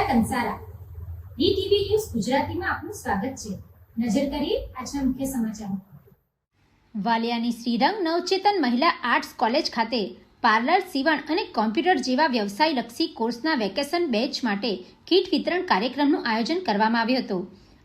Kansara DTV news ગુજરાતીમાં આપનું સ્વાગત છે। નજર કરીએ આજના મુખ્ય સમાચારો। વાલિયાની શ્રીરંગ નવચેતન મહિલા આર્ટ્સ કોલેજ ખાતે પાર્લર, સીવણ અને કોમ્પ્યુટર જેવા વ્યવસાયલક્ષી કોર્સના વેકેશન બેચ માટે કીટ વિતરણ કાર્યક્રમનું આયોજન કરવામાં આવ્યું હતું।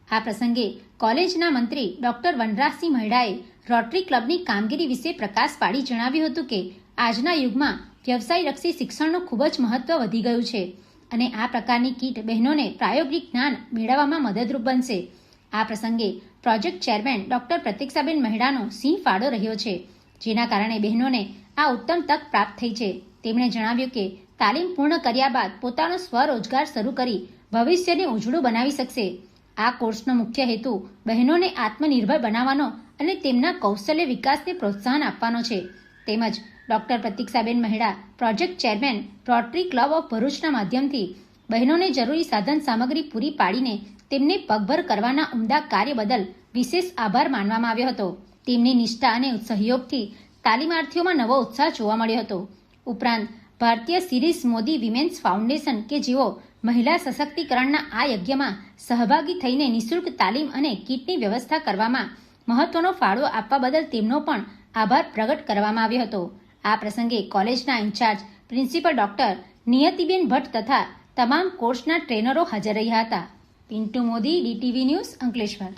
આ પ્રસંગે કોલેજના મંત્રી ડોક્ટર વનરાજસિંહ મહેડાએ રોટરી ક્લબની કામગીરી વિશે પ્રકાશ પાડી જણાવ્યું હતું કે આજના યુગમાં વ્યવસાયલક્ષી શિક્ષણનું ખૂબ જ મહત્વ વધી ગયું છે અને આ પ્રકારની કીટ બહેનોને પ્રાયોગિક જ્ઞાન મેળવવામાં મદદરૂપ બનશે। આ પ્રસંગે પ્રોજેક્ટ ચેરમેન ડોક્ટર પ્રતીક્ષાબેન મહેડાનો સિંહ ફાળો રહ્યો છે, જેના કારણે બહેનોને આ ઉત્તમ તક પ્રાપ્ત થઈ છે। તેમણે જણાવ્યું કે તાલીમ પૂર્ણ કર્યા બાદ પોતાનો સ્વરોજગાર શરૂ કરી ભવિષ્યને ઉજળું બનાવી શકશે। આ કોર્સનો મુખ્ય હેતુ બહેનોને આત્મનિર્ભર બનાવવાનો અને તેમના કૌશલ્ય વિકાસને પ્રોત્સાહન આપવાનો છે। તેમજ doctor Pratikshaben Maheda project chairman Rotary Club of ભરૂચના માધ્યમથી બહેનોને જરૂરી સાધન સામગ્રી પૂરી પાડીને તેમને પગભર કરવાના ઉમદા કાર્ય બદલ વિશેષ આભાર માનવામાં આવ્યો હતો। તેમની નિષ્ઠા અને સહયોગથી તાલીમાર્થીઓમાં નવો ઉત્સાહ જોવા મળ્યો હતો। ઉપરાંત ભારતીય સિરીઝ મોદી વિમેન્સ ફાઉન્ડેશન કે જેઓ મહિલા સશક્તિકરણના આ યજ્ઞમાં સહભાગી થઈને નિઃશુલ્ક તાલીમ અને કીટની વ્યવસ્થા કરવામાં મહત્વનો ફાળો આપવા બદલ તેમનો પણ આભાર પ્રગટ કરવામાં આવ્યો હતો। આ પ્રસંગે કોલેજના ઇન્ચાર્જ પ્રિન્સિપલ ડોક્ટર નિયતિબેન ભટ્ટ તથા તમામ કોર્સના ટ્રેનરો હાજર રહ્યા હતા। Pintu Modi, DTV news, Ankleshwar.